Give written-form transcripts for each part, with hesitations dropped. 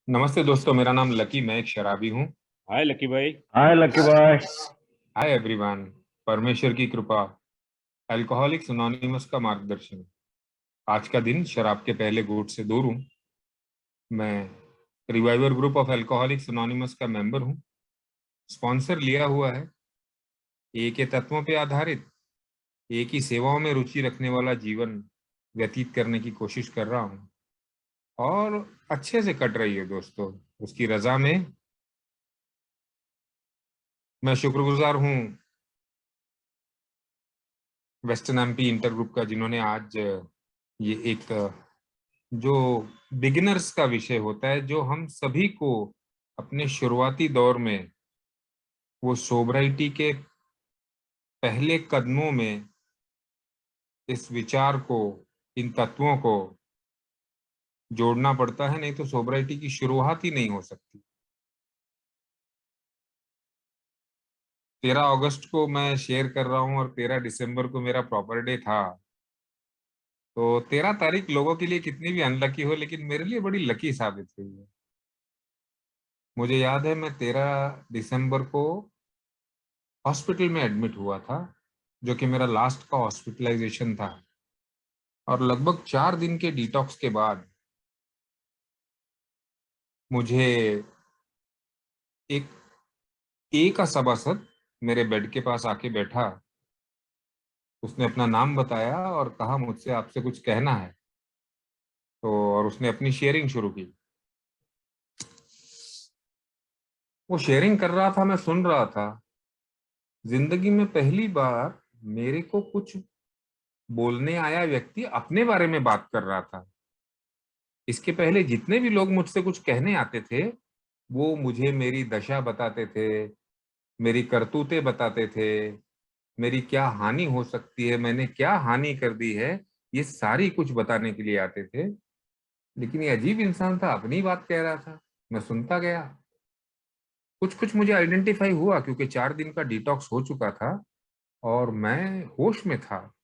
नमस्ते दोस्तों, मेरा नाम लकी, मैं एक शराबी हूँ। हाय लकी भाई। हाय लकी भाई। Hi everyone. परमेश्वर की कृपा, अल्कोहलिक्स अनोनिमस का मार्गदर्शन। आज का दिन शराब के पहले घूंट से दूर हूँ। मैं reviver group of alcoholics anonymous का मेंबर हूँ। स्पॉन्सर लिया हुआ है। एक ही तत्वों पे आधारित, एक ही सेवाओं में रुचि रखने वाला जीवन व्यतीत करने की कोशिश कर रहा हूँ, और अच्छे से कट रही है दोस्तों। उसकी रजा में मैं शुक्रगुजार हूँ वेस्टर्न एमपी इंटर ग्रुप का, जिन्होंने आज ये एक जो बिगिनर्स का विषय होता है, जो हम सभी को अपने शुरुआती दौर में वो सोबराइटी के पहले कदमों में इस विचार को, इन तत्वों को जोड़ना पड़ता है, नहीं तो सोबराइटी की शुरुआत ही नहीं हो सकती। 13 अगस्त को मैं शेयर कर रहा हूं और 13 दिसंबर को मेरा प्रॉपर डे था। तो 13 तारीख लोगों के लिए कितनी भी अनलकी हो, लेकिन मेरे लिए बड़ी लकी साबित हुई है। मुझे याद है, मैं 13 दिसंबर को हॉस्पिटल में एडमिट हुआ था, जो कि मेरा लास्ट का हॉस्पिटलाइजेशन था। और लगभग 4 दिन के डिटॉक्स के बाद मुझे एक ए का सभासद मेरे बेड के पास आके बैठा। उसने अपना नाम बताया और कहा, मुझसे आपसे कुछ कहना है। तो और उसने अपनी शेयरिंग शुरू की। वो शेयरिंग कर रहा था, मैं सुन रहा था। जिंदगी में पहली बार मेरे को कुछ बोलने आया व्यक्ति अपने बारे में बात कर रहा था। इसके पहले जितने भी लोग मुझसे कुछ कहने आते थे, वो मुझे मेरी दशा बताते थे, मेरी करतूतें बताते थे, मेरी क्या हानि हो सकती है, मैंने क्या हानि कर दी है, ये सारी कुछ बताने के लिए आते थे। लेकिन ये अजीब इंसान था, अपनी बात कह रहा था। मैं सुनता गया। कुछ कुछ मुझे आइडेंटिफाई हुआ, क्योंकि 4 दिन का डिटॉक्स हो चुका था और मैं होश में था,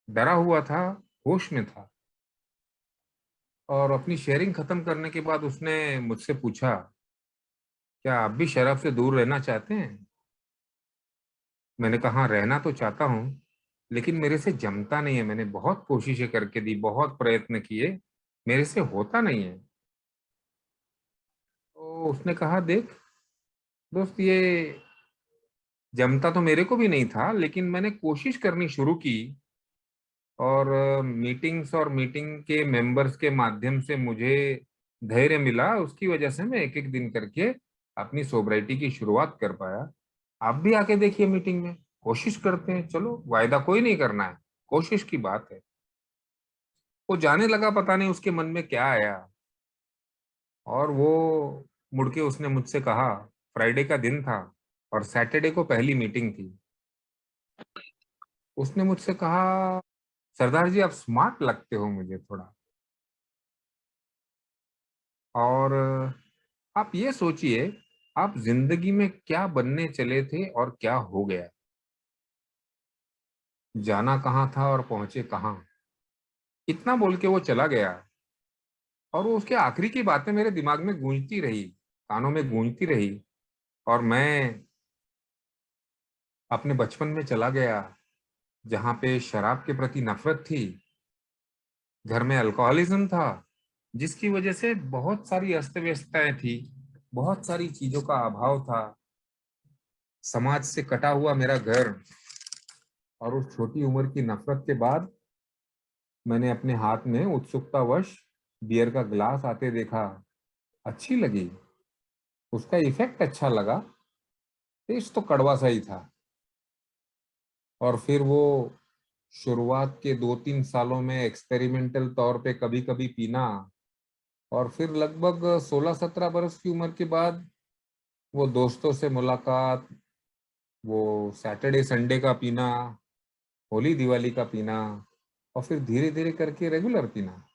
डरा हुआ था, होश में था। और अपनी शेयरिंग खत्म करने के बाद उसने मुझसे पूछा, क्या आप भी शराब से दूर रहना चाहते हैं? मैंने कहा, "हाँ, रहना तो चाहता हूँ, लेकिन मेरे से जमता नहीं है। मैंने बहुत कोशिशें करके दी, बहुत प्रयत्न किए, मेरे से होता नहीं है।" तो उसने कहा, "देख दोस्त, ये जमता तो मेरे को भी नहीं था, लेकिन मैंने कोशिश करनी शुरू की, और मीटिंग्स और मीटिंग के मेंबर्स के माध्यम से मुझे धैर्य मिला। उसकी वजह से मैं एक एक दिन करके अपनी सोब्राइटी की शुरुआत कर पाया। आप भी आके देखिए मीटिंग में, कोशिश करते हैं, चलो, वायदा कोई नहीं करना है, कोशिश की बात है।" वो जाने लगा, पता नहीं उसके मन में क्या आया, और वो मुड़ के उसने मुझसे कहा, फ्राइडे का दिन था और सैटरडे को पहली मीटिंग थी। उसने मुझसे कहा, "सरदार जी, आप स्मार्ट लगते हो मुझे थोड़ा, और आप ये सोचिए, आप जिंदगी में क्या बनने चले थे और क्या हो गया। जाना कहाँ था और पहुंचे कहाँ।" इतना बोल के वो चला गया। और वो उसके आखिरी की बातें मेरे दिमाग में गूंजती रही, कानों में गूंजती रही। और मैं अपने बचपन में चला गया, जहाँ पे शराब के प्रति नफरत थी, घर में अल्कोहलिज्म था, जिसकी वजह से बहुत सारी अस्त व्यस्तताएं थी, बहुत सारी चीजों का अभाव था। समाज से कटा हुआ मेरा घर, और उस छोटी उम्र की नफरत के बाद मैंने अपने हाथ में उत्सुकतावश बियर का ग्लास आते देखा। अच्छी लगी, उसका इफेक्ट अच्छा लगा, टेस्ट तो कड़वा सा ही था। और फिर वो शुरुआत के 2-3 सालों में एक्सपेरिमेंटल तौर पे कभी कभी पीना, और फिर लगभग 16-17 बरस की उम्र के बाद वो दोस्तों से मुलाकात, वो सैटरडे संडे का पीना, होली दिवाली का पीना, और फिर धीरे धीरे करके रेगुलर पीना।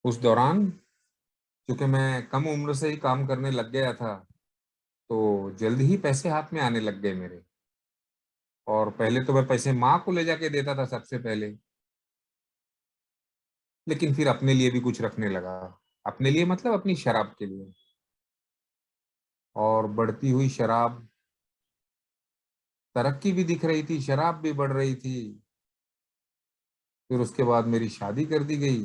उस दौरान, क्योंकि मैं कम उम्र से ही काम करने लग गया था, तो जल्दी ही पैसे हाथ में आने लग गए मेरे। और पहले तो मैं पैसे माँ को ले जाके देता था सबसे पहले, लेकिन फिर अपने लिए भी कुछ रखने लगा। अपने लिए मतलब अपनी शराब के लिए। और बढ़ती हुई शराब, तरक्की भी दिख रही थी, शराब भी बढ़ रही थी। फिर उसके बाद मेरी शादी कर दी गई,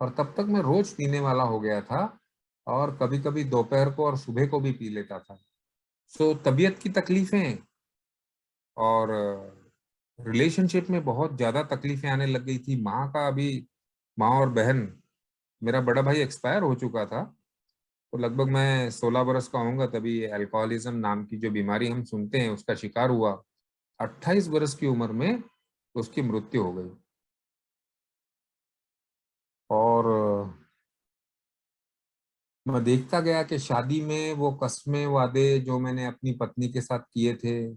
और तब तक मैं रोज पीने वाला हो गया था, और कभी कभी दोपहर को और सुबह को भी पी लेता था। सो तबीयत की तकलीफें और रिलेशनशिप में बहुत ज्यादा तकलीफें आने लग गई थी। माँ का अभी, माँ और बहन, मेरा बड़ा भाई एक्सपायर हो चुका था, तो लगभग मैं 16 बरस का होऊंगा तभी अल्कोहलिज्म नाम की जो बीमारी हम सुनते हैं उसका शिकार हुआ। 28 बरस की उम्र में उसकी मृत्यु हो गई। और मैं देखता गया कि शादी में वो कस्में वादे जो मैंने अपनी पत्नी के साथ किए थे,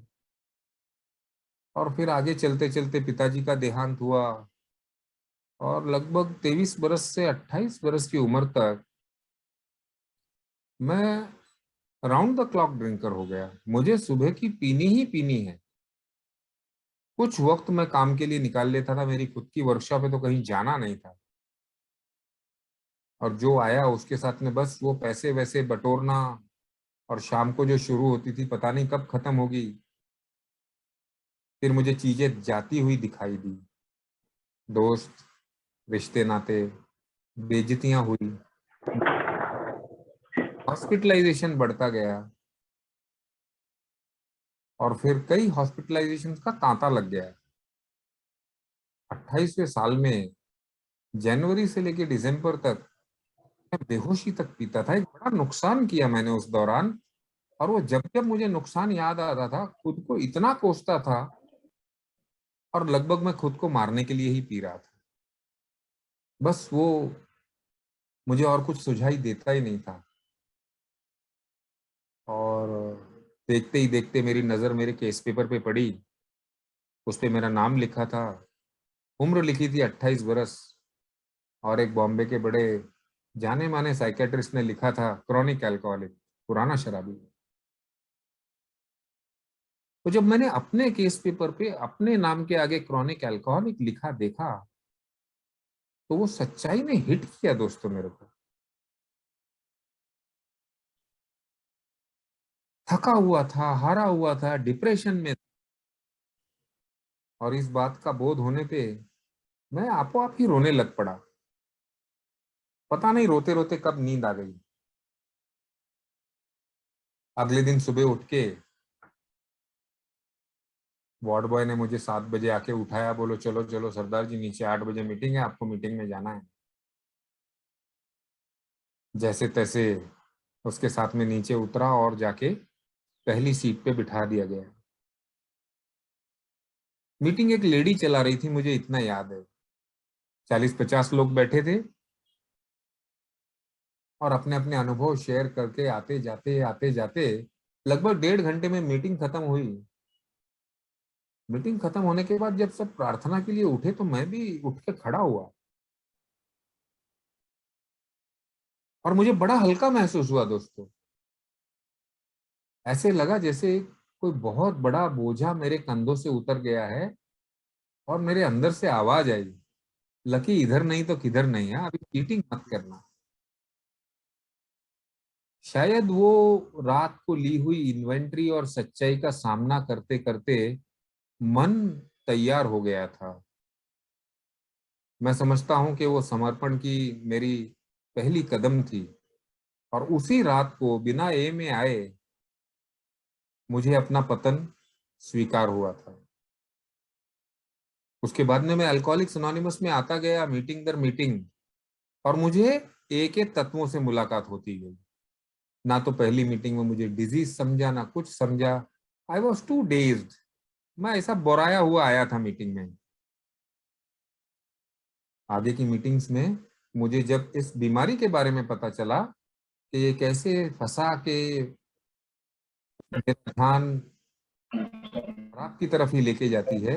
और फिर आगे चलते चलते पिताजी का देहांत हुआ। और लगभग 23 बरस से 28 बरस की उम्र तक मैं राउंड द क्लॉक ड्रिंकर हो गया। मुझे सुबह की पीनी ही पीनी है। कुछ वक्त मैं काम के लिए निकाल लेता था, मेरी खुद की वर्कशॉप है तो कहीं जाना नहीं था, और जो आया उसके साथ में बस वो पैसे वैसे बटोरना, और शाम को जो शुरू होती थी पता नहीं कब खत्म होगी। फिर मुझे चीजें जाती हुई दिखाई दी, दोस्त, रिश्ते नाते, बेइज्जतियां हुई, हॉस्पिटलाइजेशन बढ़ता गया, और फिर कई हॉस्पिटलाइजेशन का तांता लग गया। 28वें साल में जनवरी से लेकर दिसंबर तक मैं बेहोशी तक पीता था। एक बड़ा नुकसान किया मैंने उस दौरान, और वो जब जब मुझे नुकसान याद आता था खुद को इतना कोसता था, और लगभग मैं खुद को मारने के लिए ही पी रहा था। बस वो मुझे और कुछ सुझाई देता ही नहीं था। और देखते ही देखते मेरी नज़र मेरे केस पेपर पे पड़ी। उस पे मेरा नाम लिखा था, उम्र लिखी थी 28 बरस, और एक बॉम्बे के बड़े जाने माने साइकेट्रिस्ट ने लिखा था क्रॉनिक अल्कोहलिक, पुराना शराबी। तो जब मैंने अपने केस पेपर पे अपने नाम के आगे क्रॉनिक अल्कोहलिक लिखा देखा, तो वो सच्चाई ने हिट किया दोस्तों मेरे को। थका हुआ था, हारा हुआ था, डिप्रेशन में, और इस बात का बोध होने पे मैं आपो आप ही रोने लग पड़ा। पता नहीं रोते रोते कब नींद आ गई। अगले दिन सुबह उठ के वार्ड बॉय ने मुझे 7 बजे आके उठाया, बोलो चलो चलो सरदार जी नीचे, 8 बजे मीटिंग है, आपको मीटिंग में जाना है। जैसे तैसे उसके साथ में नीचे उतरा, और जाके पहली सीट पे बिठा दिया गया। मीटिंग एक लेडी चला रही थी, मुझे इतना याद है। 40-50 लोग बैठे थे, और अपने अपने अनुभव शेयर करके आते जाते लगभग 1.5 घंटे में मीटिंग खत्म हुई। मीटिंग खत्म होने के बाद जब सब प्रार्थना के लिए उठे तो मैं भी उठ के खड़ा हुआ, और मुझे बड़ा हल्का महसूस हुआ दोस्तों। ऐसे लगा जैसे कोई बहुत बड़ा बोझा मेरे कंधों से उतर गया है, और मेरे अंदर से आवाज आई, लकी इधर नहीं तो किधर नहीं है, अभी चीटिंग मत करना। शायद वो रात को ली हुई इन्वेंट्री और सच्चाई का सामना करते करते मन तैयार हो गया था। मैं समझता हूं कि वो समर्पण की मेरी पहली कदम थी, और उसी रात को बिना ए में आए मुझे अपना पतन स्वीकार हुआ था। उसके बाद में मैं अल्कोहलिक्स अनोनिमस में आता गया, मीटिंग दर मीटिंग, और मुझे एक एक तत्वों से मुलाकात होती गई। ना तो पहली मीटिंग में मुझे डिजीज समझा, ना कुछ समझा। I was too dazed. मैं ऐसा बोराया हुआ आया था मीटिंग में। आगे की मीटिंग्स में मुझे जब इस बीमारी के बारे में पता चला कि ये कैसे फंसा के मेरा ध्यान शराब की तरफ ही लेके जाती है,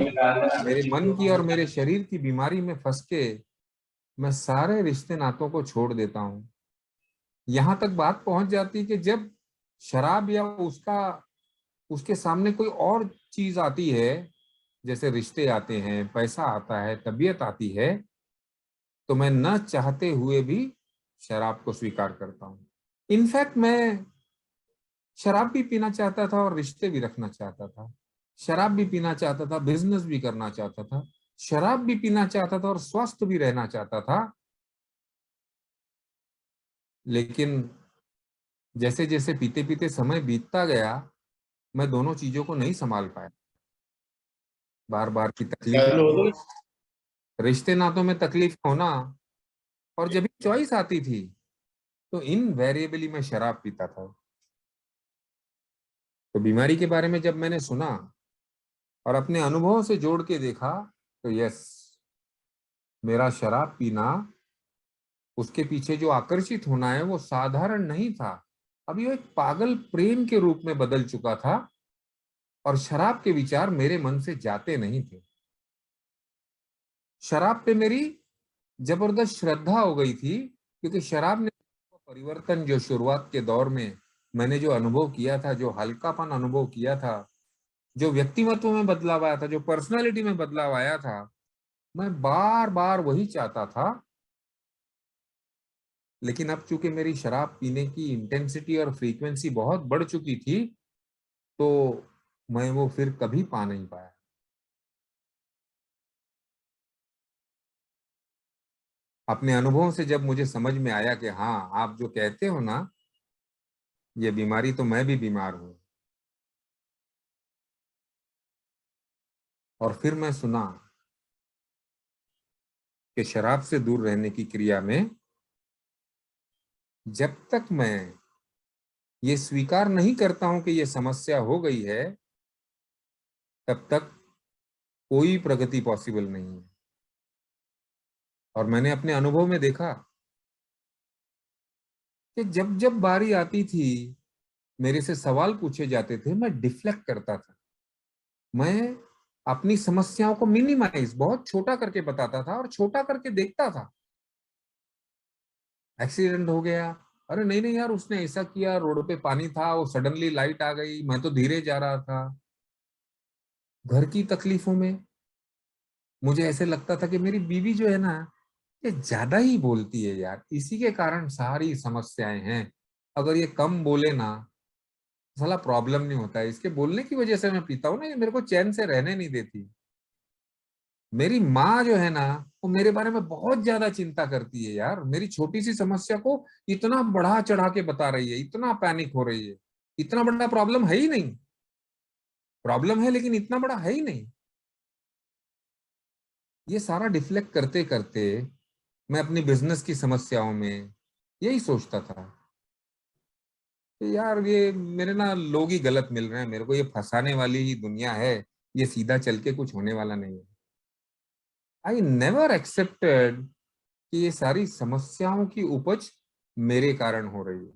मेरे मन की और मेरे शरीर की बीमारी में फंस के मैं सारे रिश्ते नातों को छोड़ देता हूँ। यहाँ तक बात पहुंच जाती है कि जब शराब या उसका उसके सामने कोई और चीज आती है, जैसे रिश्ते आते हैं, पैसा आता है, तबीयत आती है, तो मैं न चाहते हुए भी शराब को स्वीकार करता हूँ। इनफैक्ट मैं शराब भी पीना चाहता था और रिश्ते भी रखना चाहता था। शराब भी पीना चाहता था, बिजनेस भी करना चाहता था। शराब भी पीना चाहता था और स्वस्थ भी रहना चाहता था। लेकिन जैसे जैसे पीते पीते समय बीतता गया, मैं दोनों चीजों को नहीं संभाल पाया। बार बार की तकलीफ, पागल हो गए। रिश्ते नातों में तकलीफ होना, और जब भी चॉइस आती थी तो इनवेरिएबली मैं शराब पीता था। तो बीमारी के बारे में जब मैंने सुना और अपने अनुभवों से जोड़ के देखा, तो यस, मेरा शराब पीना, उसके पीछे जो आकर्षित होना है वो साधारण नहीं था। अब ये एक पागल प्रेम के रूप में बदल चुका था, और शराब के विचार मेरे मन से जाते नहीं थे। शराब पे मेरी जबरदस्त श्रद्धा हो गई थी, क्योंकि शराब ने परिवर्तन, जो शुरुआत के दौर में मैंने जो अनुभव किया था, जो हल्कापन अनुभव किया था, जो व्यक्तिमत्व में बदलाव आया था, जो पर्सनालिटी में बदलाव आया था, मैं बार बार वही चाहता था। लेकिन अब चूंकि मेरी शराब पीने की इंटेंसिटी और फ्रीक्वेंसी बहुत बढ़ चुकी थी, तो मैं वो फिर कभी पा नहीं पाया। अपने अनुभवों से जब मुझे समझ में आया कि हाँ, आप जो कहते हो ना, ये बीमारी, तो मैं भी बीमार हूं। और फिर मैं सुना कि शराब से दूर रहने की क्रिया में जब तक मैं ये स्वीकार नहीं करता हूं कि ये समस्या हो गई है, तब तक कोई प्रगति पॉसिबल नहीं है। और मैंने अपने अनुभव में देखा कि जब जब बारी आती थी, मेरे से सवाल पूछे जाते थे, मैं डिफ्लेक्ट करता था। मैं अपनी समस्याओं को मिनिमाइज, बहुत छोटा करके बताता था और छोटा करके देखता था। एक्सीडेंट हो गया, अरे नहीं नहीं यार, उसने ऐसा किया, रोड पे पानी था, वो सडनली लाइट आ गई, मैं तो धीरे जा रहा था। घर की तकलीफों में मुझे ऐसे लगता था कि मेरी बीवी जो है ना, ये ज्यादा ही बोलती है यार, इसी के कारण सारी समस्याएं हैं। अगर ये कम बोले ना, साला प्रॉब्लम नहीं होता है। इसके बोलने की वजह से मैं पीता हूँ ना, ये मेरे को चैन से रहने नहीं देती। मेरी माँ जो है ना, वो मेरे बारे में बहुत ज्यादा चिंता करती है यार। मेरी छोटी सी समस्या को इतना बढ़ा चढ़ा के बता रही है, इतना पैनिक हो रही है। इतना बड़ा प्रॉब्लम है ही नहीं, प्रॉब्लम है लेकिन इतना बड़ा है ही नहीं। ये सारा डिफ्लेक्ट करते करते मैं अपनी बिजनेस की समस्याओं में यही सोचता था कि यार, ये मेरे ना लोग ही गलत मिल रहे हैं, मेरे को ये फंसाने वाली ही दुनिया है, ये सीधा चल के कुछ होने वाला नहीं है। आई नेवर एक्सेप्टेड कि ये सारी समस्याओं की उपज मेरे कारण हो रही है।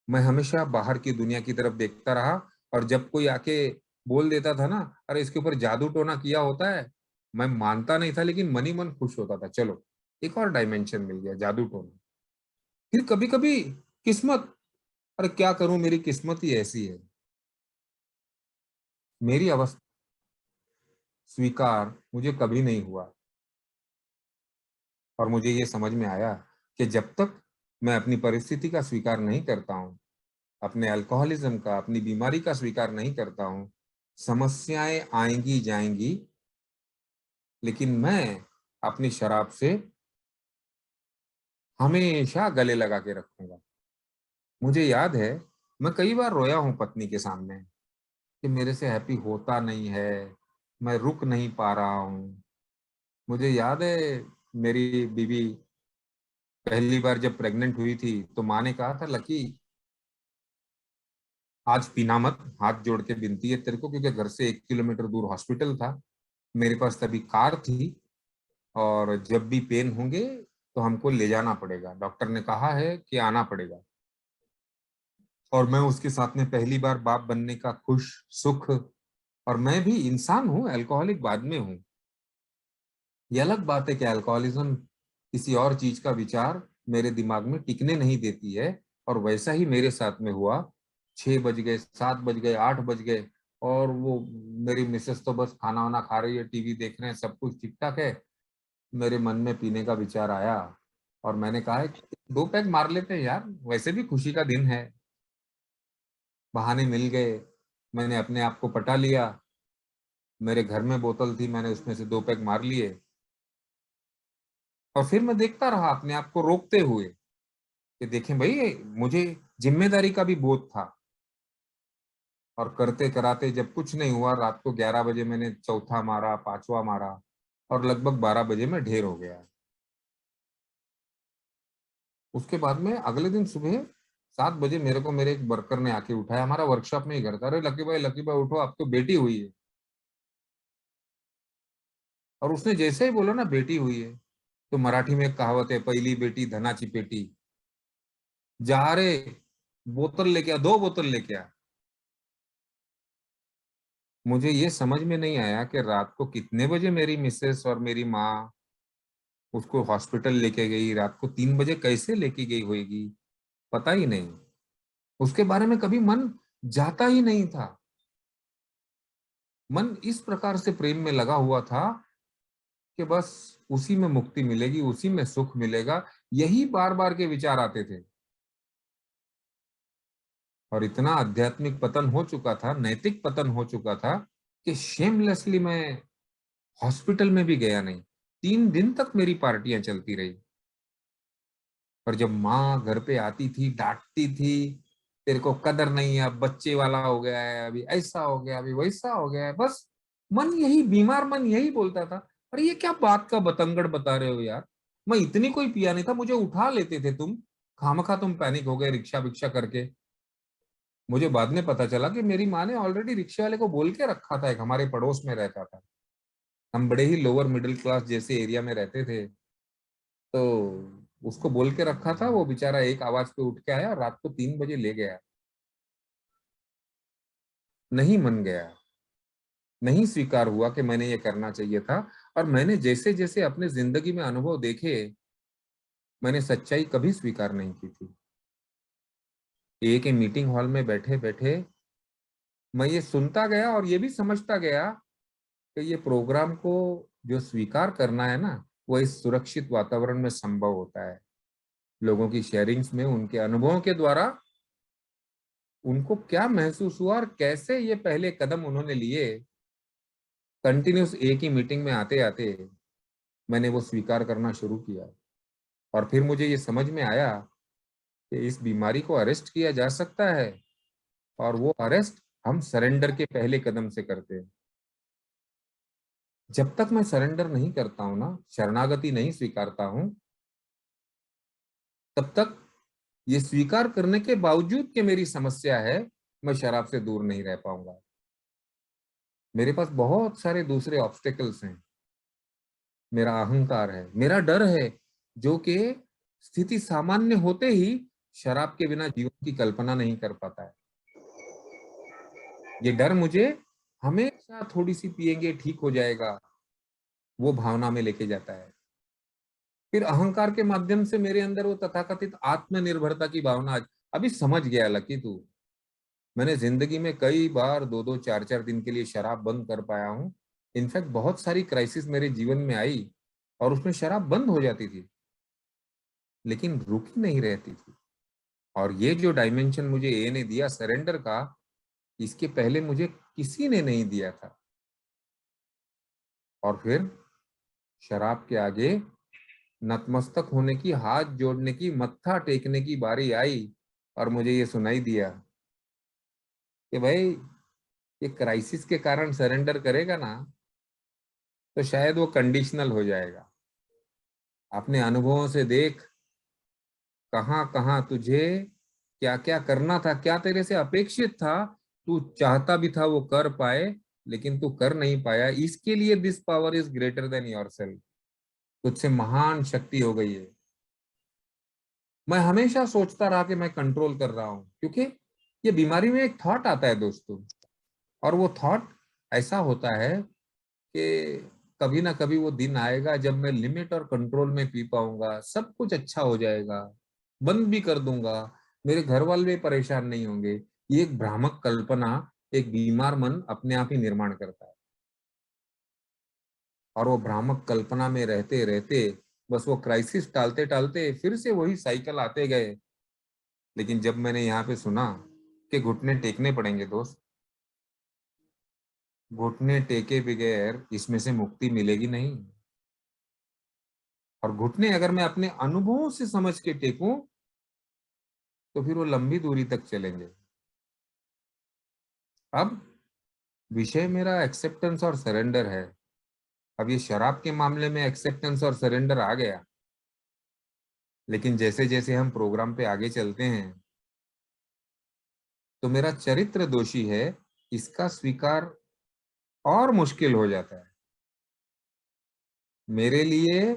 मैं हमेशा बाहर की दुनिया की तरफ देखता रहा, और जब कोई आके बोल देता था ना, अरे इसके ऊपर जादू टोना किया होता है, मैं मानता नहीं था, लेकिन मन ही मन खुश होता था, चलो एक और डायमेंशन मिल गया, जादू टोना। फिर कभी कभी किस्मत, अरे क्या करूं, मेरी किस्मत ही ऐसी है। मेरी अवस्था स्वीकार मुझे कभी नहीं हुआ। और मुझे ये समझ में आया कि जब तक मैं अपनी परिस्थिति का स्वीकार नहीं करता हूं, अपने अल्कोहलिज्म का, अपनी बीमारी का स्वीकार नहीं करता हूं, समस्याएं आएंगी जाएंगी, लेकिन मैं अपनी शराब से हमेशा गले लगा के रखूंगा। मुझे याद है, मैं कई बार रोया हूं पत्नी के सामने कि मेरे से हैप्पी होता नहीं है, मैं रुक नहीं पा रहा हूं। मुझे याद है, मेरी बीवी पहली बार जब प्रेग्नेंट हुई थी, तो माँ ने कहा था, लकी आज पीना मत, हाथ जोड़ के विनती है तेरे को, क्योंकि घर से 1 किलोमीटर दूर हॉस्पिटल था, मेरे पास तभी कार थी, और जब भी पेन होंगे तो हमको ले जाना पड़ेगा, डॉक्टर ने कहा है कि आना पड़ेगा। और मैं उसके साथ में पहली बार बाप बनने का खुश सुख, और मैं भी इंसान हूँ, अल्कोहलिक बाद में हूँ। ये अलग बात है कि अल्कोहलिज्म किसी और चीज का विचार मेरे दिमाग में टिकने नहीं देती है। और वैसा ही मेरे साथ में हुआ। 6 बज गए, 7 बज गए, 8 बज गए, और वो मेरी मिसेस तो बस खाना वाना खा रही है, टीवी देख रहे हैं, सब कुछ ठीक ठाक है। मेरे मन में पीने का विचार आया, और मैंने कहा है कि 2 पैग मार लेते हैं यार, वैसे भी खुशी का दिन है। बहाने मिल गए, मैंने अपने आप को पटा लिया। मेरे घर में बोतल थी, मैंने उसमें से 2 पैग मार लिए। और फिर मैं देखता रहा अपने आप को रोकते हुए कि देखें भाई, मुझे जिम्मेदारी का भी बोध था। और करते कराते जब कुछ नहीं हुआ, रात को 11 बजे मैंने चौथा मारा, पांचवा मारा, और लगभग 12 बजे में ढेर हो गया। उसके बाद में अगले दिन सुबह 7 बजे मेरे को मेरे एक वर्कर ने आके उठाया, हमारा वर्कशॉप में ही घर था। अरे लकी भाई उठो, अब तो बेटी हुई है। और उसने जैसे ही बोला ना बेटी हुई है, तो मराठी में एक कहावत है, पहली बेटी धनाची पेटी। जा रे, बोतल लेके आ, 2 बोतल लेके आ। मुझे ये समझ में नहीं आया कि रात को कितने बजे मेरी मिसेस और मेरी माँ उसको हॉस्पिटल लेके गई, रात को 3 बजे कैसे लेके गई होगी, पता ही नहीं। उसके बारे में कभी मन जाता ही नहीं था। मन इस प्रकार से प्रेम में लगा हुआ था कि बस उसी में मुक्ति मिलेगी, उसी में सुख मिलेगा, यही बार बार के विचार आते थे। और इतना आध्यात्मिक पतन हो चुका था, नैतिक पतन हो चुका था, कि शेमलेसली मैं हॉस्पिटल में भी गया नहीं। 3 दिन तक मेरी पार्टियां चलती रही। और जब माँ घर पे आती थी, डांटती थी, तेरे को कदर नहीं है, अब बच्चे वाला हो गया है, अभी ऐसा हो गया, अभी वैसा हो गया है, बस मन यही, बीमार मन यही बोलता था। अरे ये क्या बात का बतंगड़ बता रहे हो यार, मैं इतनी कोई पिया नहीं था, मुझे उठा लेते थे तुम, खामखा तुम पैनिक हो गए रिक्शा विक्शा करके। मुझे बाद में पता चला कि मेरी माँ ने ऑलरेडी रिक्शे वाले को बोल के रखा था, एक हमारे पड़ोस में रहता था, हम बड़े ही लोअर मिडिल क्लास जैसे एरिया में रहते थे, तो उसको बोल के रखा था। वो बेचारा एक आवाज पे उठ के आया और रात को 3 बजे ले गया। नहीं मन गया, नहीं स्वीकार हुआ कि मैंने ये करना चाहिए था। और मैंने जैसे जैसे अपने जिंदगी में अनुभव देखे, मैंने सच्चाई कभी स्वीकार नहीं की थी। एक ही मीटिंग हॉल में बैठे बैठे मैं ये सुनता गया और ये भी समझता गया कि ये प्रोग्राम को जो स्वीकार करना है ना, वो इस सुरक्षित वातावरण में संभव होता है। लोगों की शेयरिंग्स में, उनके अनुभवों के द्वारा उनको क्या महसूस हुआ और कैसे ये पहले कदम उन्होंने लिए। कंटिन्यूस एक ही मीटिंग में आते आते मैंने वो स्वीकार करना शुरू किया। और फिर मुझे ये समझ में आया कि इस बीमारी को अरेस्ट किया जा सकता है, और वो अरेस्ट हम सरेंडर के पहले कदम से करते हैं। जब तक मैं सरेंडर नहीं करता हूं ना, शरणागति नहीं स्वीकारता हूं, तब तक ये स्वीकार करने के बावजूद कि मेरी समस्या है, मैं शराब से दूर नहीं रह पाऊंगा। मेरे पास बहुत सारे दूसरे ऑब्स्टेकल्स हैं। मेरा अहंकार है, मेरा डर है, जो कि स्थिति सामान्य होते ही शराब के बिना जीवन की कल्पना नहीं कर पाता है। ये डर मुझे हमेशा थोड़ी सी पिएंगे ठीक हो जाएगा, वो भावना में लेके जाता है। फिर अहंकार के माध्यम से मेरे अंदर वो तथाकथित आत्मनिर्भरता की भावना अभी समझ गया लकी तू। मैंने जिंदगी में कई बार 2-2 4-4 दिन के लिए शराब बंद कर पाया हूँ। इनफैक्ट बहुत सारी क्राइसिस मेरे जीवन में आई और उसमें शराब बंद हो जाती थी, लेकिन रुकी नहीं रहती थी। और ये जो डायमेंशन मुझे ए ने दिया सरेंडर का, इसके पहले मुझे किसी ने नहीं दिया था। और फिर शराब के आगे नतमस्तक होने की, हाथ जोड़ने की, मत्था टेकने की बारी आई। और मुझे ये सुनाई दिया कि भाई, ये क्राइसिस के कारण सरेंडर करेगा ना, तो शायद वो कंडीशनल हो जाएगा। अपने अनुभवों से देख, कहाँ कहाँ तुझे क्या क्या करना था, क्या तेरे से अपेक्षित था, तू चाहता भी था वो कर पाए, लेकिन तू कर नहीं पाया। इसके लिए this power is greater than yourself, तुझसे महान शक्ति हो गई है। मैं हमेशा सोचता रहा कि मैं कंट्रोल कर रहा हूं, क्योंकि ये बीमारी में एक थॉट आता है दोस्तों, और वो थॉट ऐसा होता है कि कभी ना कभी वो दिन आएगा जब मैं लिमिट और कंट्रोल में पी पाऊंगा, सब कुछ अच्छा हो जाएगा, बंद भी कर दूंगा, मेरे घर वाले भी परेशान नहीं होंगे। ये एक भ्रामक कल्पना एक बीमार मन अपने आप ही निर्माण करता है। और वो भ्रामक कल्पना में रहते रहते बस वो क्राइसिस टालते टालते फिर से वही साइकिल आते गए। लेकिन जब मैंने यहाँ पे सुना कि घुटने टेकने पड़ेंगे दोस्त, घुटने टेके बगैर इसमें से मुक्ति मिलेगी नहीं। और घुटने अगर मैं अपने अनुभवों से समझ के टेकूं तो फिर वो लंबी दूरी तक चलेंगे। अब विषय मेरा एक्सेप्टेंस और सरेंडर है। अब ये शराब के मामले में एक्सेप्टेंस और सरेंडर आ गया, लेकिन जैसे जैसे हम प्रोग्राम पे आगे चलते हैं तो मेरा चरित्र दोषी है, इसका स्वीकार और मुश्किल हो जाता है। मेरे लिए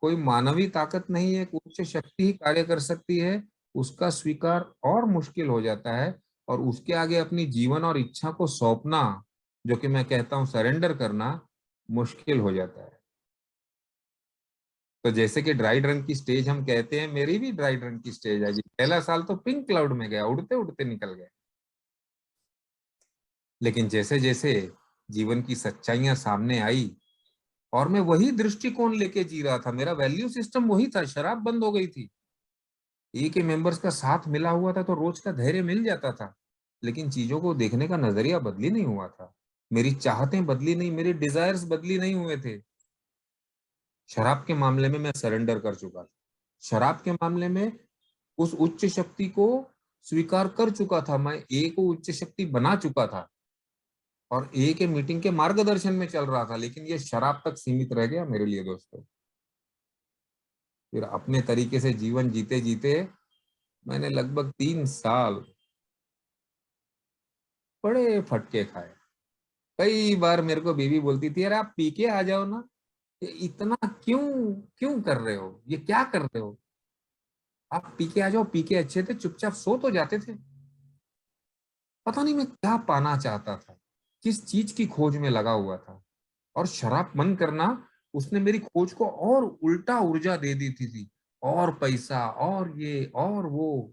कोई मानवी ताकत नहीं है, उच्च शक्ति ही कार्य कर सकती है, उसका स्वीकार और मुश्किल हो जाता है। और उसके आगे अपनी जीवन और इच्छा को सौंपना, जो कि मैं कहता हूं सरेंडर करना, मुश्किल हो जाता है। तो जैसे कि ड्राई रन की स्टेज हम कहते हैं, मेरी भी ड्राई रन की स्टेज है जी। पहला साल तो पिंक क्लाउड में गया, उड़ते उड़ते निकल गया। लेकिन जैसे जैसे जीवन की सच्चाइयां सामने आई और मैं वही दृष्टिकोण लेके जी रहा था, मेरा वैल्यू सिस्टम वही था, शराब बंद हो गई थी, ए के मेंबर्स का साथ मिला हुआ था तो रोज का धैर्य मिल जाता था। लेकिन चीजों को देखने का नजरिया बदली नहीं हुआ था, मेरी चाहतें बदली नहीं, मेरे डिजायर्स बदली नहीं हुए थे। शराब के मामले में मैं सरेंडर कर चुका था, शराब के मामले में उस उच्च शक्ति को स्वीकार कर चुका था, मैं ए को उच्च शक्ति बना चुका था और ए के मीटिंग के मार्गदर्शन में चल रहा था। लेकिन ये शराब तक सीमित रह गया मेरे लिए दोस्तों। फिर अपने तरीके से जीवन जीते जीते मैंने लगभग 3 साल बड़े फटके खाए। कई बार मेरे को बीवी बोलती थी, अरे आप पी के आ जाओ ना, ये इतना क्यों क्यों कर रहे हो, ये क्या कर रहे हो, आप पी के आ जाओ, पी के अच्छे थे, चुपचाप सो तो जाते थे। पता नहीं मैं क्या पाना चाहता था, किस चीज की खोज में लगा हुआ था। और शराब बंद करना, उसने मेरी खोज को और उल्टा ऊर्जा दे दी थी। और पैसा और ये और वो,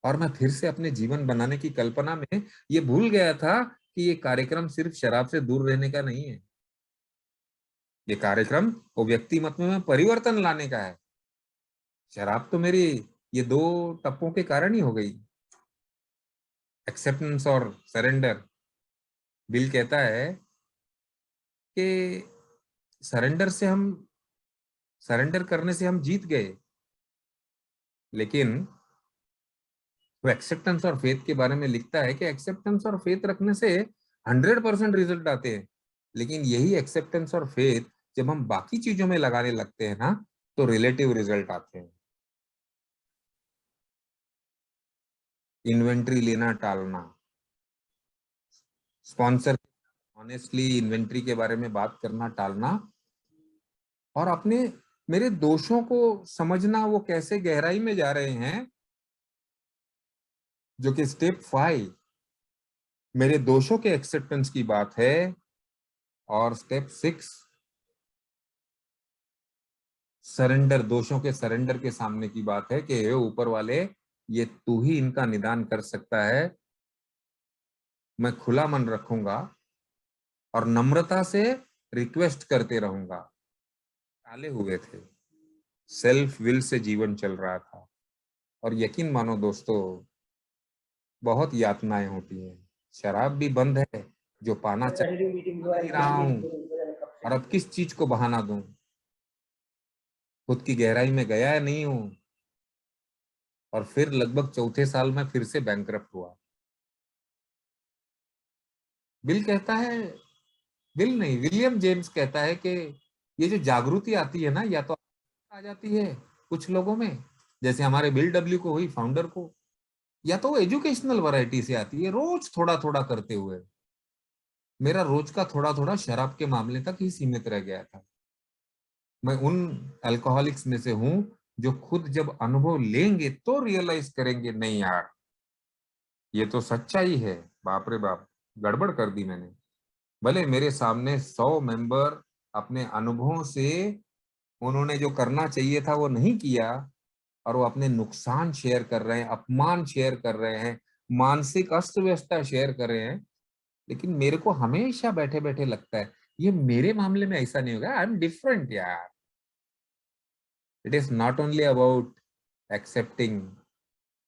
और मैं फिर से अपने जीवन बनाने की कल्पना में ये भूल गया था कि ये कार्यक्रम सिर्फ शराब से दूर रहने का नहीं है। ये कार्यक्रम वो व्यक्तिमत में परिवर्तन लाने का है। शराब तो मेरी ये दो टप्पों के कारण ही हो गई, एक्सेप्टेंस और सरेंडर। बिल कहता है कि सरेंडर से हम सरेंडर करने से हम जीत गए, लेकिन वो एक्सेप्टेंस और फेथ के बारे में लिखता है कि एक्सेप्टेंस और फेथ रखने से 100% रिजल्ट आते हैं। लेकिन यही एक्सेप्टेंस और फेथ जब हम बाकी चीजों में लगाने लगते हैं ना, तो रिलेटिव रिजल्ट आते हैं। इन्वेंट्री लेना टालना, स्पॉन्सर ऑनेस्टली इन्वेंट्री के बारे में बात करना टालना, और अपने मेरे दोषों को समझना वो कैसे गहराई में जा रहे हैं, जो कि स्टेप 5 मेरे दोषों के एक्सेप्टेंस की बात है। और स्टेप 6 सरेंडर, दोषों के सरेंडर के सामने की बात है कि हे ऊपर वाले, ये तू ही इनका निदान कर सकता है। मैं खुला मन रखूंगा और नम्रता से रिक्वेस्ट करते रहूंगा। टाले हुए थे, सेल्फ विल से जीवन चल रहा था। और यकीन मानो दोस्तों, बहुत यातनाएं होती हैं। शराब भी बंद है, जो पाना चाह नहीं रहा हूं, और अब किस चीज को बहाना दूं, खुद की गहराई में गया नहीं हूं। और फिर लगभग चौथे साल में फिर से बैंकरप्ट हुआ। बिल कहता है, बिल नहीं, विलियम जेम्स कहता है कि ये जो जागृति आती है ना, या तो आ जाती है कुछ लोगों में, जैसे हमारे बिल डब्ल्यू को हुई, फाउंडर को, या तो वो एजुकेशनल वैरायटी से आती है, रोज थोड़ा थोड़ा करते हुए। मेरा रोज का थोड़ा थोड़ा शराब के मामले तक ही सीमित रह गया था। मैं उन अल्कोहलिक्स में से हूं जो खुद जब अनुभव लेंगे तो रियलाइज करेंगे, नहीं यार ये तो सच्चाई है, बाप रे बाप, गड़बड़ कर दी मैंने। भले मेरे सामने 100 मेंबर अपने अनुभवों से उन्होंने जो करना चाहिए था वो नहीं किया, और वो अपने नुकसान शेयर कर रहे हैं, अपमान शेयर कर रहे हैं, मानसिक अस्त व्यस्तता शेयर कर रहे हैं। लेकिन मेरे को हमेशा बैठे बैठे लगता है ये मेरे मामले में ऐसा नहीं होगा, आई एम डिफरेंट यार, It is not only about accepting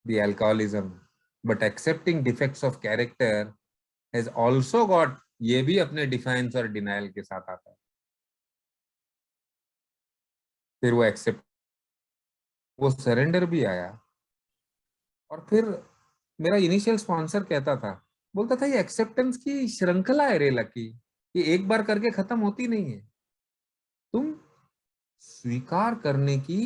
the alcoholism, but accepting defects of character has also got, ये भी अपने डिफाइंस और डिनायल के साथ आता है. फिर वो एक्सेप्ट, वो सरेंडर भी आया. और फिर मेरा इनिशियल स्पॉन्सर कहता था, बोलता था ये एक्सेप्टेंस की श्रृंखला है रे लकी, ये एक बार करके खत्म होती नहीं है. तुम स्वीकार करने की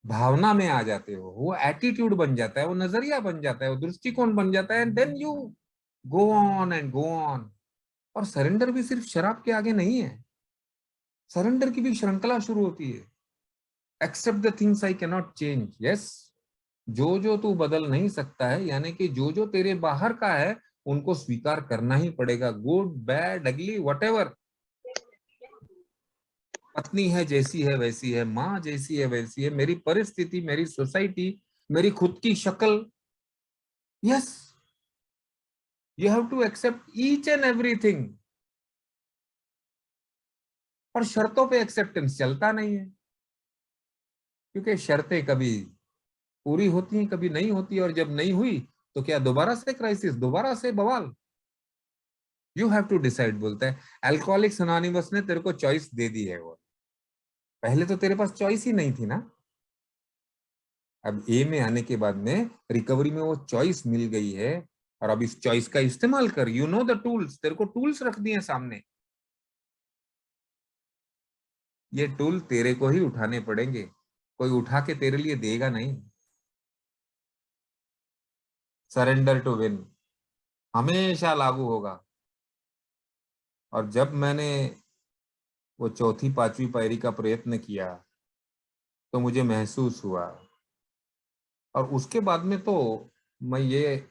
भावना में आ जाते हो, वो एटीट्यूड बन जाता है, वो नजरिया बन जाता है, वो दृष्टिकोण बन जाता है, and then you go on and go on. और सरेंडर भी सिर्फ शराब के आगे नहीं है, सरेंडर की भी श्रृंखला शुरू होती है. Accept the things I cannot change. Yes, जो जो तू बदल नहीं सकता है, यानी कि जो जो तेरे बाहर का है, उनको स्वीकार करना ही पड़ेगा. गुड, बैड, अगली, वटेवर. पत्नी है जैसी है वैसी है, माँ जैसी है वैसी है, मेरी परिस्थिति, मेरी सोसाइटी, मेरी खुद की शक्ल. Yes, you have to accept each and everything. और शर्तों पे एक्सेप्टेंस चलता नहीं है, क्योंकि शर्तें कभी पूरी होती हैं, कभी नहीं होती. और जब नहीं हुई तो क्या दोबारा से क्राइसिस, दोबारा से बवाल. You have to decide. बोलता है अल्कोहलिक्स अनोनिमस ने तेरे को चॉइस दे दी है. वो पहले तो तेरे पास चॉइस ही नहीं थी ना. अब ए में आने के बाद में रिकवरी में वो चॉइस मिल गई है, और अब इस चॉइस का इस्तेमाल कर. यू नो द टूल्स, तेरे को टूल्स रख दिए सामने. ये टूल तेरे को ही उठाने पड़ेंगे, कोई उठा के तेरे लिए देगा नहीं. सरेंडर टू विन हमेशा लागू होगा. और जब मैंने वो चौथी पांचवी पायरी का प्रयत्न किया, तो मुझे महसूस हुआ. और उसके बाद में तो मैं ये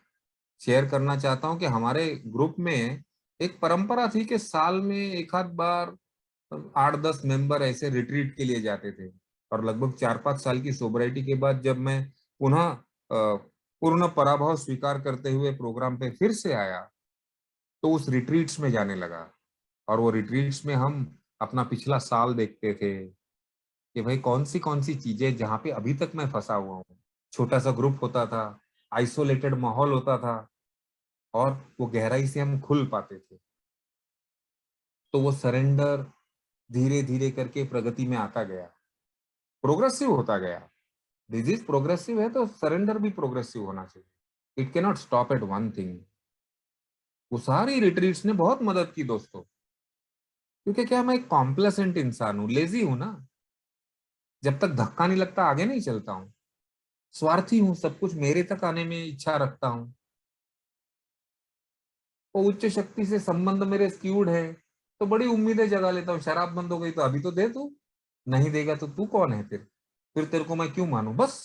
शेयर करना चाहता हूं कि हमारे ग्रुप में एक परंपरा थी कि साल में एक आध बार 8-10 मेंबर ऐसे रिट्रीट के लिए जाते थे. और लगभग 4-5 साल की सोबराइटी के बाद जब मैं पुनः पूर्ण पराभव स्वीकार करते हुए प्रोग्राम पे फिर से आया, तो उस रिट्रीट्स में जाने लगा. और वो रिट्रीट्स में हम अपना पिछला साल देखते थे कि भाई कौन सी चीजें जहाँ पे अभी तक मैं फंसा हुआ हूँ. छोटा सा ग्रुप होता था, आइसोलेटेड माहौल होता था, और वो गहराई से हम खुल पाते थे. तो वो सरेंडर धीरे धीरे करके प्रगति में आता गया, प्रोग्रेसिव होता गया. डिजीज प्रोग्रेसिव है तो सरेंडर भी प्रोग्रेसिव होना चाहिए. It can not stop at one thing. वो सारी रिट्रीट्स ने बहुत मदद की दोस्तों, क्योंकि क्या, मैं एक कॉम्प्लेसेंट इंसान हूँ, लेजी हूं ना. जब तक धक्का नहीं लगता आगे नहीं चलता हूँ. स्वार्थी हूँ, सब कुछ मेरे तक आने में इच्छा रखता हूँ. वो उच्च शक्ति से संबंध मेरे स्क्यूड है, तो बड़ी उम्मीदें जगा लेता हूँ. शराब बंद हो गई तो अभी तो दे तू, नहीं देगा तो तू कौन है फिर तेरे को मैं क्यों मानूं. बस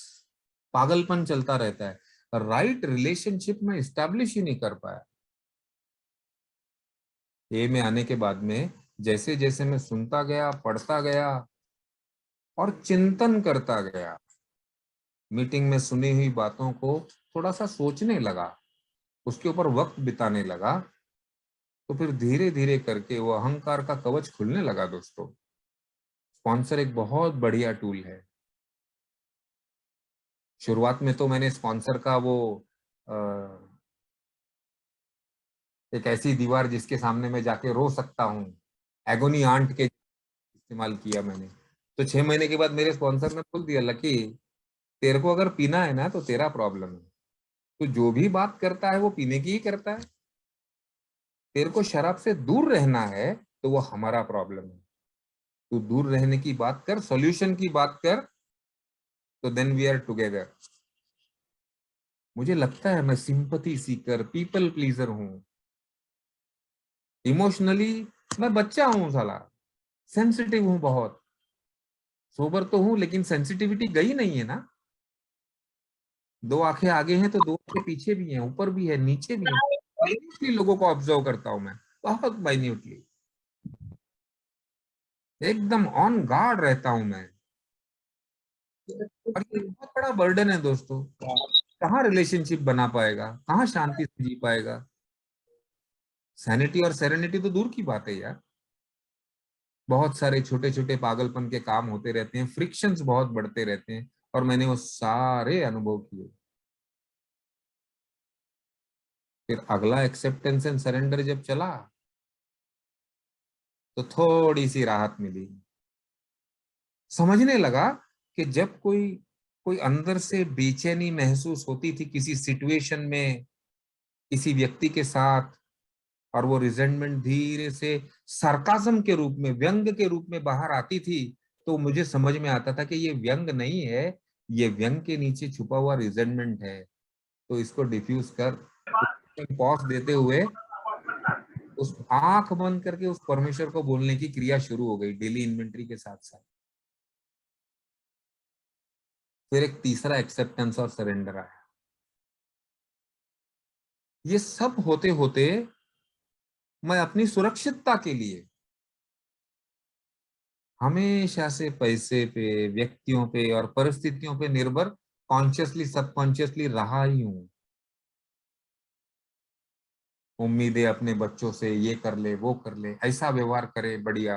पागलपन चलता रहता है. राइट रिलेशनशिप में इस्टेब्लिश ही नहीं कर पाया. ए में आने के बाद में जैसे जैसे मैं सुनता गया, पढ़ता गया और चिंतन करता गया, मीटिंग में सुनी हुई बातों को थोड़ा सा सोचने लगा, उसके ऊपर वक्त बिताने लगा, तो फिर धीरे धीरे करके वो अहंकार का कवच खुलने लगा दोस्तों. स्पॉन्सर एक बहुत बढ़िया टूल है. शुरुआत में तो मैंने स्पॉन्सर का वो अ, एक ऐसी दीवार जिसके सामने मैं जाके रो सकता हूँ, एगोनी आंट के इस्तेमाल किया मैंने. तो 6 महीने के बाद मेरे स्पॉन्सर ने बोल दिया, लकी तेरे को अगर पीना है ना तो तेरा प्रॉब्लम है, तो जो भी बात करता है वो पीने की ही करता है. तेरे को शराब से दूर रहना है तो वो हमारा प्रॉब्लम है. तू दूर रहने की बात कर, सॉल्यूशन की बात कर, तो देन वी आर टुगेदर. मुझे लगता है मैं सिंपैथी सीकर, पीपल प्लीजर हूं. इमोशनली मैं बच्चा हूं साला, सेंसिटिव हूं बहुत. सोबर तो हूं लेकिन सेंसिटिविटी गई नहीं है ना. 2 आंखें आगे हैं तो 2 आंखें पीछे भी हैं, ऊपर भी है, नीचे भी है. माइन्यूटली लोगों को ऑब्जर्व करता हूं मैं, बहुत माइन्यूटली. एकदम ऑन गार्ड रहता हूं मैं. और ये बहुत बड़ा बर्डन है दोस्तों. कहाँ रिलेशनशिप बना पाएगा, कहाँ शांति से जी पाएगा. सैनिटी और सेरेनिटी तो दूर की बात है यार. बहुत सारे छोटे छोटे पागलपन के काम होते रहते हैं, फ्रिक्शंस बहुत बढ़ते रहते हैं, और मैंने वो सारे अनुभव किए। फिर अगला एक्सेप्टेंस एंड सरेंडर जब चला तो थोड़ी सी राहत मिली। समझने लगा कि जब कोई कोई अंदर से बेचैनी महसूस होती थी किसी सिचुएशन में, किसी व्यक्ति के साथ, और वो रिजेंटमेंट धीरे से सरकाजम के रूप में, व्यंग के रूप में बाहर आती थी, तो मुझे समझ में आता था कि ये व्यंग नहीं है, ये व्यंग के नीचे छुपा हुआ रिजेंटमेंट है। तो इसको डिफ्यूज कर, पॉज देते हुए उस आंख बंद करके उस परमेश्वर को बोलने की क्रिया शुरू हो गई डेली इन्वेंटरी के साथ साथ। फिर एक तीसरा एक्सेप्टेंस और सरेंडर आया। ये सब होते होते मैं अपनी सुरक्षितता के लिए हमेशा से पैसे पे, व्यक्तियों पे और परिस्थितियों पे निर्भर कॉन्शियसली सबकॉन्शियसली रहा ही हूं। उम्मीदें अपने बच्चों से, ये कर ले वो कर ले, ऐसा व्यवहार करे, बढ़िया।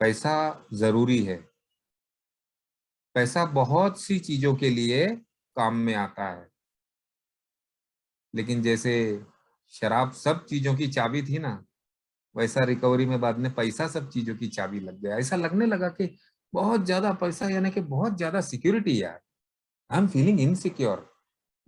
पैसा जरूरी है, पैसा बहुत सी चीजों के लिए काम में आता है, लेकिन जैसे शराब सब चीजों की चाबी थी ना, वैसा रिकवरी में बाद में पैसा सब चीजों की चाबी लग गया। ऐसा लगने लगा कि बहुत ज्यादा पैसा यानी कि बहुत ज्यादा सिक्योरिटी यार। I am feeling insecure.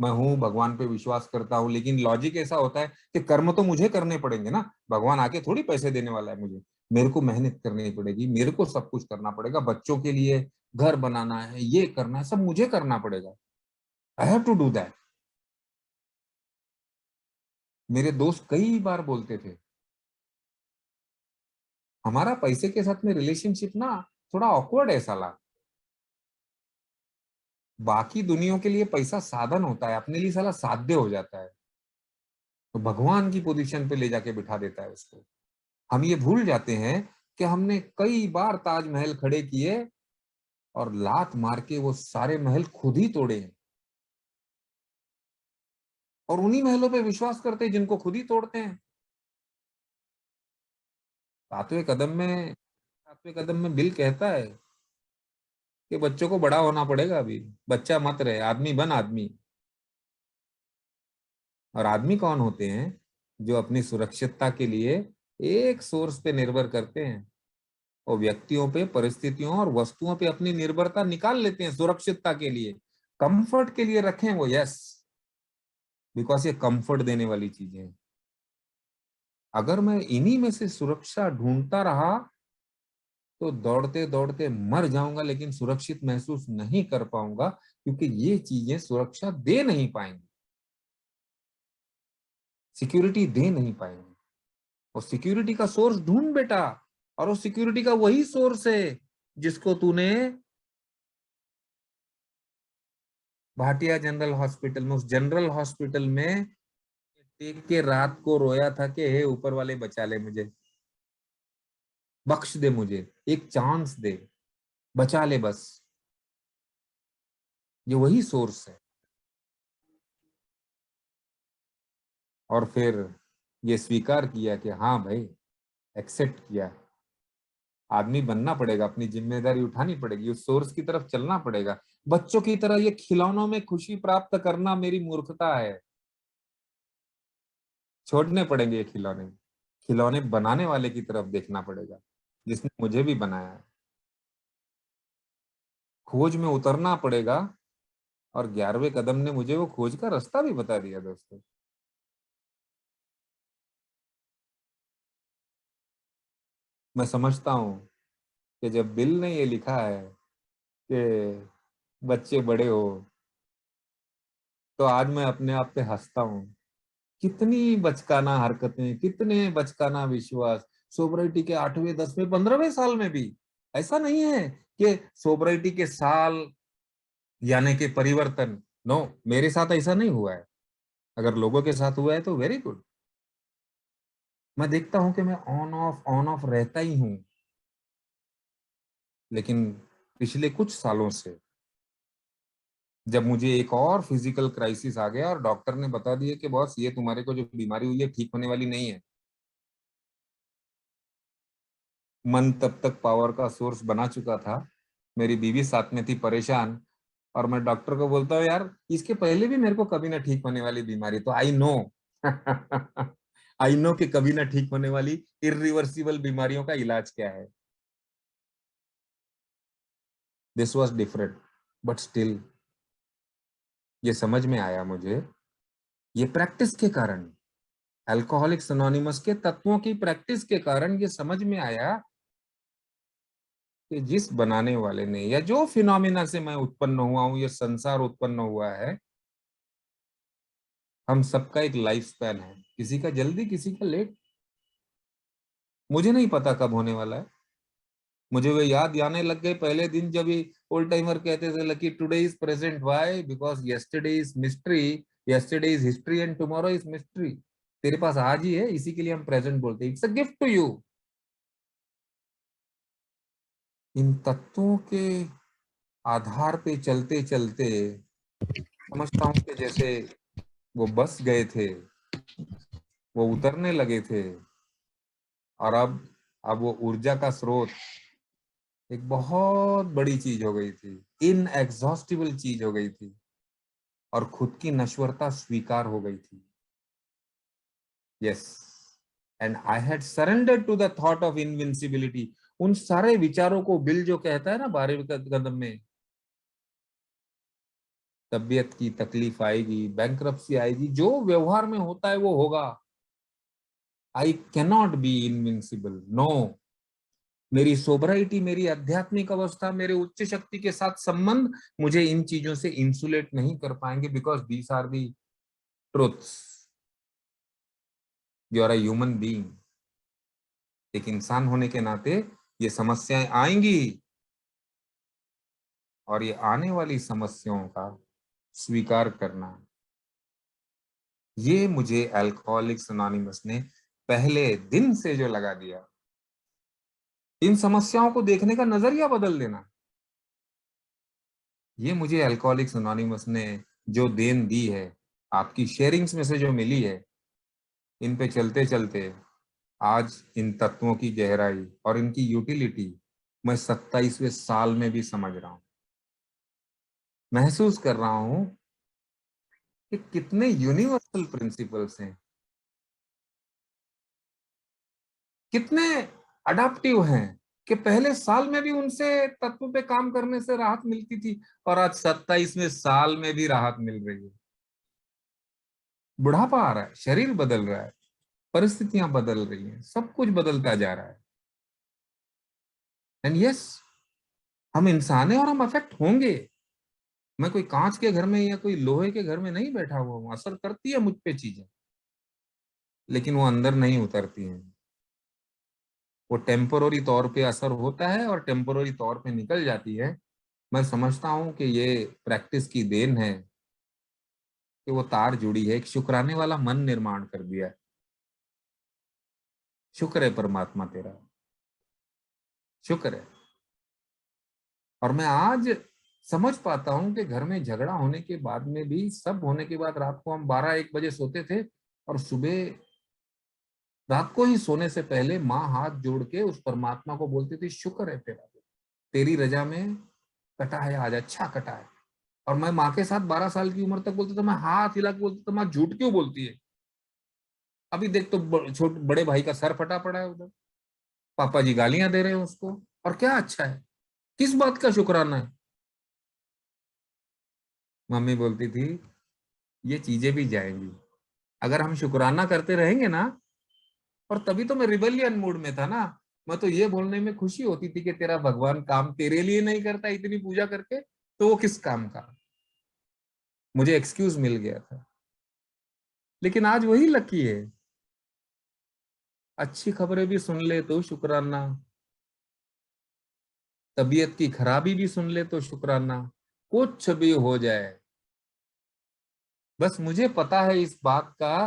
मैं हूँ, भगवान पे विश्वास करता हूँ, लेकिन लॉजिक ऐसा होता है कि कर्म तो मुझे करने पड़ेंगे ना, भगवान आके थोड़ी पैसे देने वाला है मुझे। मेरे को मेहनत करनी पड़ेगी, मेरे को सब कुछ करना पड़ेगा, बच्चों के लिए घर बनाना है, ये करना है, सब मुझे करना पड़ेगा। I have to do that. मेरे दोस्त कई बार बोलते थे, हमारा पैसे के साथ में रिलेशनशिप ना थोड़ा ऑकवर्ड है साला। बाकी दुनिया के लिए पैसा साधन होता है, अपने लिए साला साध्य हो जाता है। तो भगवान की पोजीशन पे ले जाके बिठा देता है उसको। हम ये भूल जाते हैं कि हमने कई बार ताजमहल खड़े किए और लात मार के वो सारे महल खुद ही तोड़े हैं, और उन्हीं महलों पे विश्वास करते हैं जिनको खुद ही तोड़ते हैं। सातवें कदम में बिल कहता है कि बच्चों को बड़ा होना पड़ेगा, अभी बच्चा मत रहे, आदमी बन आदमी। और आदमी कौन होते हैं? जो अपनी सुरक्षितता के लिए एक सोर्स पे निर्भर करते हैं, और व्यक्तियों पे, परिस्थितियों और वस्तुओं पे अपनी निर्भरता निकाल लेते हैं सुरक्षितता के लिए। कंफर्ट के लिए रखें वो, यस, बिकॉज ये कंफर्ट देने वाली चीजें हैं। अगर मैं इन्हीं में से सुरक्षा ढूंढता रहा तो दौड़ते दौड़ते मर जाऊंगा, लेकिन सुरक्षित महसूस नहीं कर पाऊंगा, क्योंकि ये चीजें सुरक्षा दे नहीं पाएंगी, सिक्योरिटी दे नहीं पाएंगी। और सिक्योरिटी का सोर्स ढूंढ बेटा, और उस सिक्योरिटी का वही सोर्स है जिसको तूने भाटिया जनरल हॉस्पिटल में, उस जनरल हॉस्पिटल में टेक के रात को रोया था कि हे ऊपर वाले बचा ले मुझे, बख्श दे मुझे, एक चांस दे, बचा ले बस। ये वही सोर्स है। और फिर ये स्वीकार किया कि हाँ भाई, एक्सेप्ट किया, आदमी बनना पड़ेगा, अपनी जिम्मेदारी उठानी पड़ेगी, उस सोर्स की तरफ चलना पड़ेगा। बच्चों की तरह ये खिलौनों में खुशी प्राप्त करना मेरी मूर्खता है। छोड़ने पड़ेंगे ये खिलौने, खिलौने बनाने वाले की तरफ देखना पड़ेगा, जिसने मुझे भी बनाया है। खोज में उतरना पड़ेगा, और 11वें कदम ने मुझे वो खोज का रास्ता भी बता दिया दोस्तों। मैं समझता हूँ कि जब बिल ने ये लिखा है कि बच्चे बड़े हो, तो आज मैं अपने आप पे हंसता हूँ। कितनी बचकाना हरकतें, कितने बचकाना विश्वास, सोबराइटी के 8वें 10वें 15वें साल में भी। ऐसा नहीं है कि सोबराइटी के साल यानी कि परिवर्तन, नो, मेरे साथ ऐसा नहीं हुआ है। अगर लोगों के साथ हुआ है तो वेरी गुड। मैं देखता हूं कि मैं ऑन ऑफ रहता ही हूं, लेकिन पिछले कुछ सालों से जब मुझे एक और फिजिकल क्राइसिस आ गया और डॉक्टर ने बता दिया कि बॉस, ये तुम्हारे को जो बीमारी हुई है ठीक होने वाली नहीं है, मन तब तक पावर का सोर्स बना चुका था। मेरी बीवी साथ में थी परेशान, और मैं डॉक्टर को बोलता हूँ यार इसके पहले भी मेरे को कभी ना ठीक होने वाली बीमारी, तो आई नो आई नो कि कभी ना ठीक होने वाली इरिवर्सिबल बीमारियों का इलाज क्या है। This was different, but still ये समझ में आया मुझे, ये प्रैक्टिस के कारण, अल्कोहलिक्स अनोनिमस के तत्वों की प्रैक्टिस के कारण ये समझ में आया कि जिस बनाने वाले ने, या जो फिनोमिना से मैं उत्पन्न हुआ हूं, ये संसार उत्पन्न हुआ है, हम सबका एक लाइफ स्पैन है, किसी का जल्दी किसी का लेट। मुझे नहीं पता कब होने वाला है। मुझे वे याद आने लग गए पहले दिन जब ये ओल्ड टाइमर कहते थे lucky today is present, why because yesterday is mystery, yesterday is history and tomorrow is mystery. तेरे पास आज ही है, इसी के लिए हम प्रेजेंट बोलते हैं, it's a gift to you. इन तत्वों के आधार पे चलते चलते समझता हूं कि जैसे वो बस गए थे, वो उतरने लगे थे, और अब वो ऊर्जा का स्रोत एक बहुत बड़ी चीज हो गई थी, इनएग्जॉस्टिबल चीज हो गई थी, और खुद की नश्वरता स्वीकार हो गई थी। Yes, and I had surrendered to the thought of invincibility. उन सारे विचारों को बिल जो कहता है ना 12वें कदम में, तबीयत की तकलीफ आएगी, बैंक्रप्सी आएगी, जो व्यवहार में होता है वो होगा। I cannot be invincible, no. मेरी सोबराइटी, मेरी आध्यात्मिक अवस्था, मेरे उच्च शक्ति के साथ संबंध मुझे इन चीजों से इंसुलेट नहीं कर पाएंगे, because these are the truths. You are a human being. एक इंसान होने के नाते ये समस्याएं आएंगी, और ये आने वाली समस्याओं का स्वीकार करना, ये मुझे अल्कोहलिक्स अनोनिमस ने पहले दिन से जो लगा दिया। इन समस्याओं को देखने का नजरिया बदल देना, ये मुझे अल्कोहलिक्स अनोनिमस ने जो देन दी है, आपकी शेयरिंग्स में से जो मिली है, इन पे चलते चलते आज इन तत्वों की गहराई और इनकी यूटिलिटी मैं 27वें साल में भी समझ रहा हूं, महसूस कर रहा हूं कि कितने यूनिवर्सल प्रिंसिपल्स हैं, कितने अडाप्टिव हैं, कि पहले साल में भी उनसे तत्व पे काम करने से राहत मिलती थी, और आज 27वें साल में भी राहत मिल रही है। बुढ़ापा आ रहा है, शरीर बदल रहा है, परिस्थितियां बदल रही हैं, सब कुछ बदलता जा रहा है। एंड यस, हम इंसान हैं और हम अफेक्ट होंगे। मैं कोई कांच के घर में या कोई लोहे के घर में नहीं बैठा हुआ हूं, असर करती है मुझ पे चीजें, लेकिन वो अंदर नहीं उतरती हैं। वो टेम्पोररी तौर पे असर होता है और टेम्पोररी तौर पे निकल जाती है। मैं समझता हूँ कि ये प्रैक्टिस की देन है कि वो तार जुड़ी है, एक शुक्राने वाला मन निर्माण कर दिया है। शुक्र है परमात्मा तेरा, शुक्र है। और मैं आज समझ पाता हूं कि घर में झगड़ा होने के बाद में भी, सब होने के बाद रात को हम 12-1 बजे सोते थे, और सुबह रात को ही सोने से पहले माँ हाथ जोड़ के उस परमात्मा को बोलती थी शुक्र है तेरा, तेरी रजा में कटा है आज, अच्छा कटा है। और मैं माँ के साथ 12 साल की उम्र तक बोलता था, मैं हाथ हिला के बोलता था माँ झूठ क्यों बोलती है। अभी देख तो छोटे बड़े भाई का सर फटा पड़ा है उधर, पापा जी गालियां दे रहे हैं उसको, और क्या अच्छा है, किस बात का शुक्राना है। मम्मी बोलती थी ये चीजें भी जाएंगी, अगर हम शुक्राना करते रहेंगे ना। और तभी तो मैं रिबेलियन मूड में था ना, मैं तो ये बोलने में खुशी होती थी कि तेरा भगवान काम तेरे लिए नहीं करता इतनी पूजा करके, तो वो किस काम का। मुझे एक्सक्यूज मिल गया था। लेकिन आज वही लकी है, अच्छी खबरें भी सुन ले तो शुक्राना, तबीयत की खराबी भी सुन ले तो शुक्राना, कुछ भी हो जाए, बस मुझे पता है इस बात का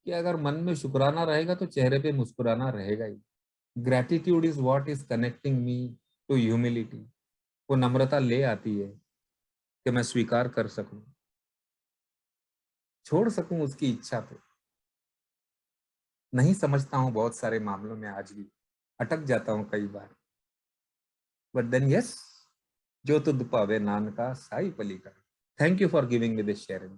कि अगर मन में शुक्राना रहेगा तो चेहरे पे मुस्कुराना रहेगा ही। Gratitude is what is connecting me to humility. वो नम्रता ले आती है कि मैं स्वीकार कर सकूं, छोड़ सकूं उसकी इच्छा पे। नहीं समझता हूं बहुत सारे मामलों में आज भी, अटक जाता हूँ कई बार, बट देन यस, जो तुद पावे नानका साई पली कर। Thank you for giving me this sharing.